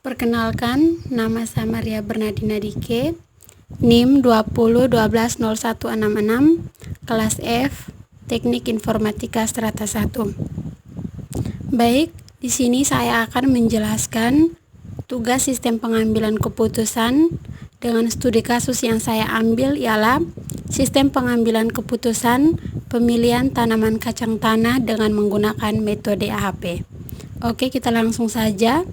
Perkenalkan, nama saya Maria Bernardina Dike, NIM 20120166, kelas F, Teknik Informatika Strata 1. Baik, di sini saya akan menjelaskan tugas sistem pengambilan keputusan dengan studi kasus yang saya ambil ialah sistem pengambilan keputusan pemilihan tanaman kacang tanah dengan menggunakan metode AHP. Oke, kita langsung saja.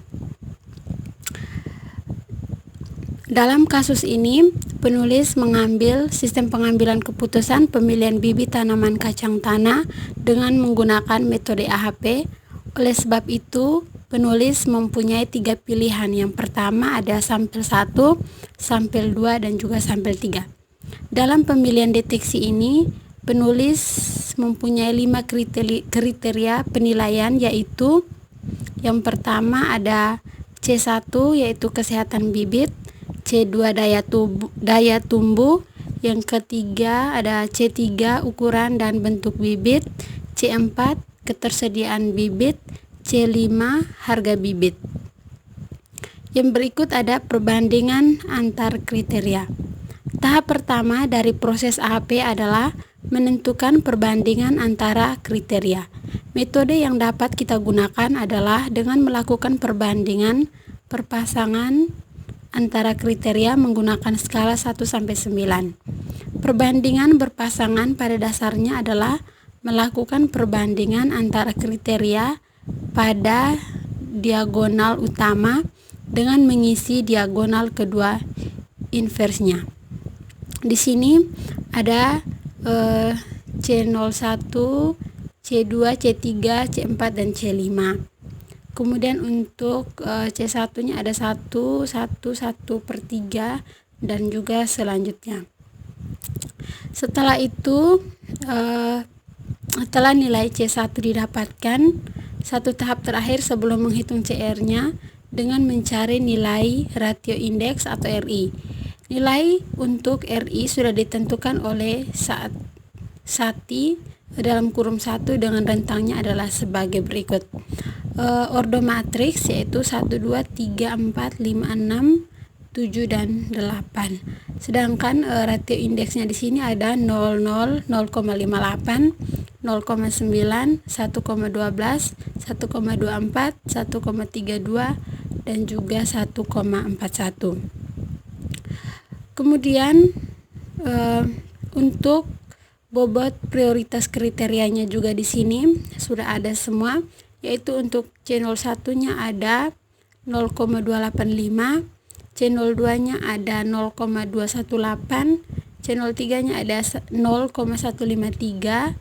Dalam kasus ini, penulis mengambil sistem pengambilan keputusan pemilihan bibit tanaman kacang tanah dengan menggunakan metode AHP. Oleh sebab itu, penulis mempunyai 3 pilihan. Yang pertama ada sampel 1, sampel 2, dan juga sampel 3. Dalam pemilihan deteksi ini, penulis mempunyai 5 kriteria penilaian, yaitu yang pertama ada C1 yaitu kesehatan bibit, C2 daya tumbuh, yang ketiga ada C3 ukuran dan bentuk bibit, C4 ketersediaan bibit, C5 harga bibit. Yang berikut ada perbandingan antar kriteria. Tahap pertama dari proses AHP adalah menentukan perbandingan antara kriteria. Metode yang dapat kita gunakan adalah dengan melakukan perbandingan perpasangan antara kriteria menggunakan skala 1-9. Perbandingan berpasangan pada dasarnya adalah melakukan perbandingan antara kriteria pada diagonal utama dengan mengisi diagonal kedua inversnya. Di sini ada C01, C2, C3, C4, dan C5. Kemudian untuk C1-nya ada 1, 1/3, dan juga selanjutnya. Setelah itu, setelah nilai C1 didapatkan, satu tahap terakhir sebelum menghitung CR-nya dengan mencari nilai ratio indeks atau RI. Nilai untuk RI sudah ditentukan oleh Sati dalam kurung 1 dengan rentangnya adalah sebagai berikut. Ordo matriks yaitu 1, 2, 3, 4, 5, 6, 7, dan 8. Sedangkan ratio indeksnya di sini ada 00, 0,58, 0,9, 1,12, 1,24, 1,32, dan juga 1,41. Kemudian untuk bobot prioritas kriterianya juga di sini sudah ada semua, yaitu untuk C01-nya ada 0,285, C02-nya ada 0,218, C03-nya ada 0,153,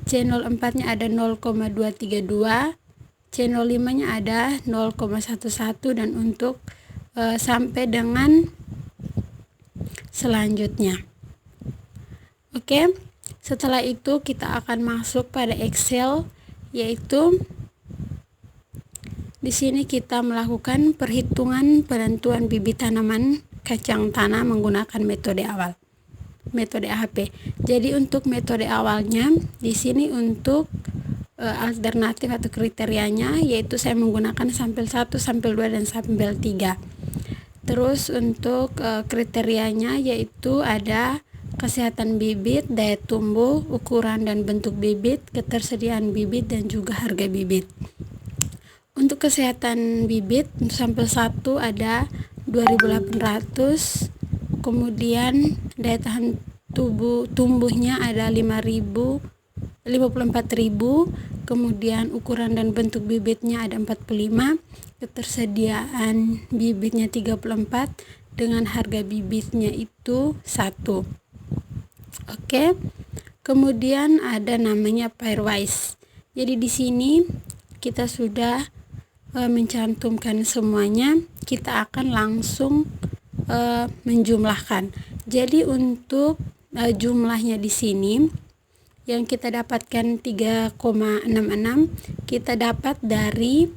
C04-nya ada 0,232, C05-nya ada 0,11, dan untuk sampai dengan selanjutnya. Oke, setelah itu kita akan masuk pada Excel, yaitu di sini kita melakukan perhitungan penentuan bibit tanaman kacang tanah menggunakan metode awal, metode AHP. Jadi untuk metode awalnya di sini untuk alternatif atau kriterianya yaitu saya menggunakan sampel 1, sampel 2, dan sampel 3. Terus untuk kriterianya yaitu ada kesehatan bibit, daya tumbuh, ukuran dan bentuk bibit, ketersediaan bibit, dan juga harga bibit. Untuk kesehatan bibit, untuk sampel 1 ada 2800, kemudian daya tahan tumbuhnya ada 54.000, kemudian ukuran dan bentuk bibitnya ada 45, ketersediaan bibitnya 34, dengan harga bibitnya itu 1. Oke. Kemudian ada namanya pairwise. Jadi di sini kita sudah mencantumkan semuanya, kita akan langsung menjumlahkan. Jadi untuk jumlahnya di sini yang kita dapatkan 3,66, kita dapat dari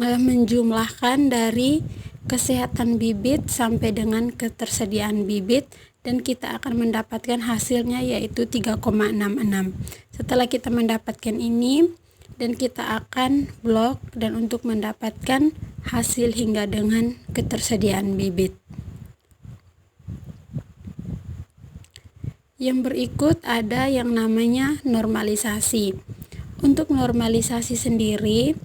menjumlahkan dari kesehatan bibit sampai dengan ketersediaan bibit, dan kita akan mendapatkan hasilnya yaitu 3,66. Setelah kita mendapatkan ini, dan kita akan blok dan untuk mendapatkan hasil hingga dengan ketersediaan bibit. Yang berikut ada yang namanya normalisasi. Untuk normalisasi sendiri,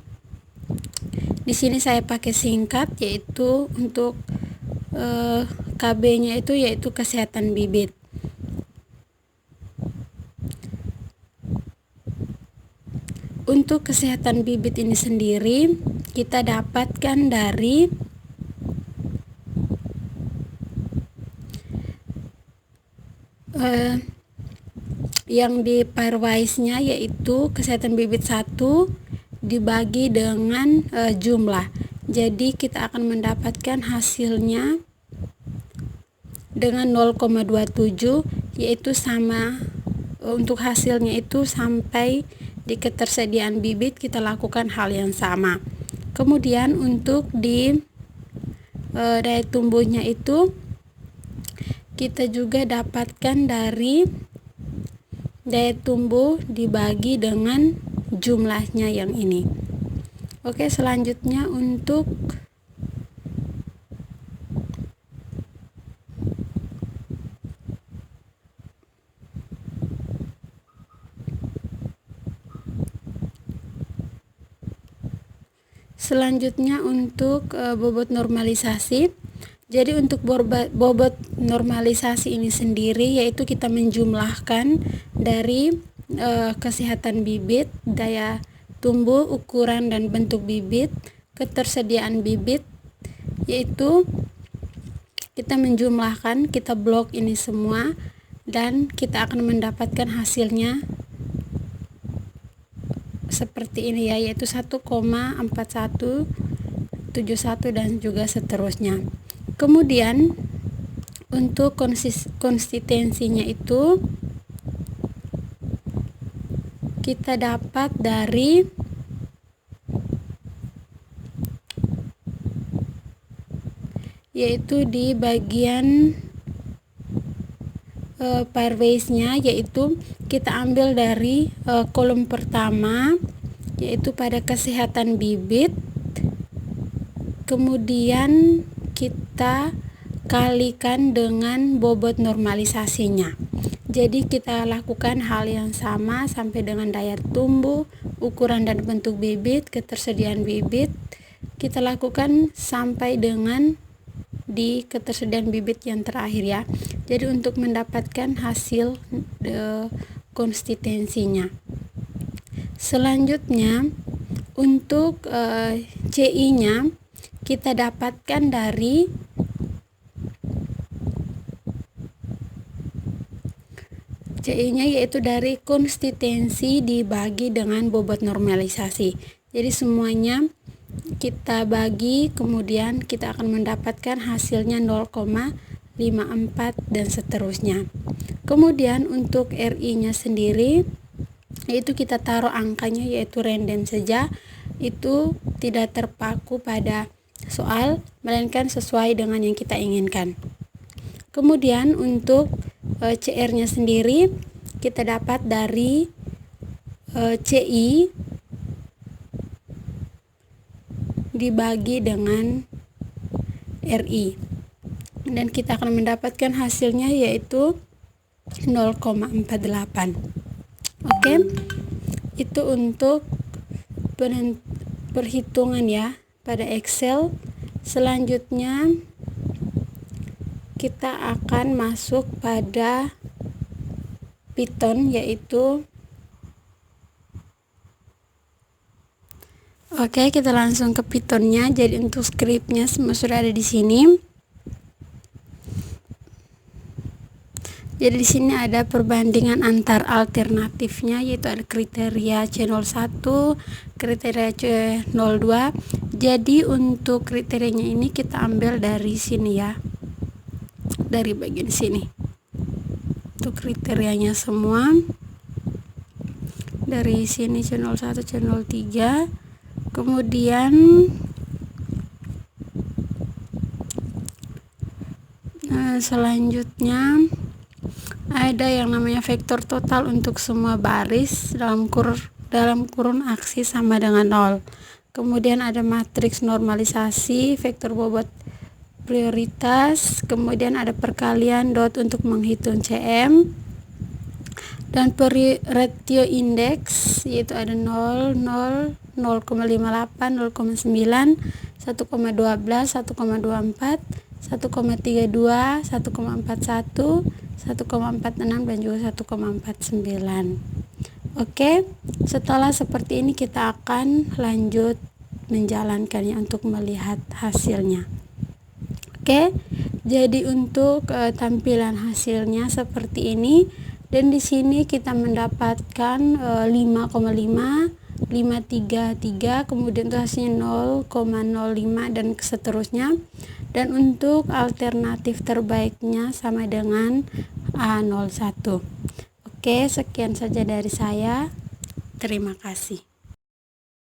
di sini saya pakai singkat, yaitu untuk KB-nya itu yaitu kesehatan bibit. Untuk kesehatan bibit ini sendiri kita dapatkan dari yang di pairwise-nya, yaitu kesehatan bibit 1 dibagi dengan jumlah. Jadi kita akan mendapatkan hasilnya dengan 0,27, yaitu sama. Untuk hasilnya itu sampai di ketersediaan bibit kita lakukan hal yang sama. Kemudian untuk di daya tumbuhnya itu kita juga dapatkan dari daya tumbuh dibagi dengan jumlahnya yang ini. Oke, selanjutnya untuk bobot normalisasi. Jadi untuk bobot normalisasi ini sendiri yaitu kita menjumlahkan dari kesehatan bibit, daya tumbuh, ukuran dan bentuk bibit, ketersediaan bibit, yaitu kita menjumlahkan, kita blok ini semua dan kita akan mendapatkan hasilnya seperti ini ya, yaitu 1,4171 dan juga seterusnya. Kemudian untuk konsistensinya itu kita dapat dari yaitu di bagian pairwise-nya, yaitu kita ambil dari kolom pertama yaitu pada kesehatan bibit, kemudian kita kalikan dengan bobot normalisasinya. Jadi kita lakukan hal yang sama sampai dengan daya tumbuh, ukuran dan bentuk bibit, ketersediaan bibit, kita lakukan sampai dengan di ketersediaan bibit yang terakhir ya. Jadi untuk mendapatkan hasil konsistensinya. Selanjutnya untuk CI-nya kita dapatkan dari CI-nya yaitu dari konsistensi dibagi dengan bobot normalisasi. Jadi semuanya kita bagi, kemudian kita akan mendapatkan hasilnya 0,54 dan seterusnya. Kemudian untuk RI-nya sendiri yaitu kita taruh angkanya yaitu random saja, itu tidak terpaku pada soal melainkan sesuai dengan yang kita inginkan. Kemudian untuk CR-nya sendiri kita dapat dari CI dibagi dengan RI dan kita akan mendapatkan hasilnya yaitu 0,48. Oke, itu untuk perhitungan ya pada Excel. Selanjutnya kita akan masuk pada Python, yaitu oke, kita langsung ke Pythonnya. Jadi untuk scriptnya semua sudah ada di sini. Jadi di sini ada perbandingan antar alternatifnya, yaitu ada kriteria C01, kriteria C02. Jadi untuk kriterianya ini kita ambil dari sini ya, dari bagian sini. Untuk kriterianya semua dari sini C01, C03. Kemudian selanjutnya ada yang namanya vektor total untuk semua baris dalam dalam kurun aksi sama dengan 0. Kemudian ada matriks normalisasi, vektor bobot prioritas, kemudian ada perkalian dot untuk menghitung CM, dan ratio indeks yaitu ada 0, 0, 0,58, 0,9, 1,12, 1,24, 1,32, 1,41, 1,46 dan juga 1,49. Oke, setelah seperti ini kita akan lanjut menjalankannya untuk melihat hasilnya. Oke, jadi untuk tampilan hasilnya seperti ini, dan di sini kita mendapatkan 5,5, 533, kemudian itu hasilnya 0,05 dan seterusnya. Dan untuk alternatif terbaiknya sama dengan A01. Oke, sekian saja dari saya. Terima kasih.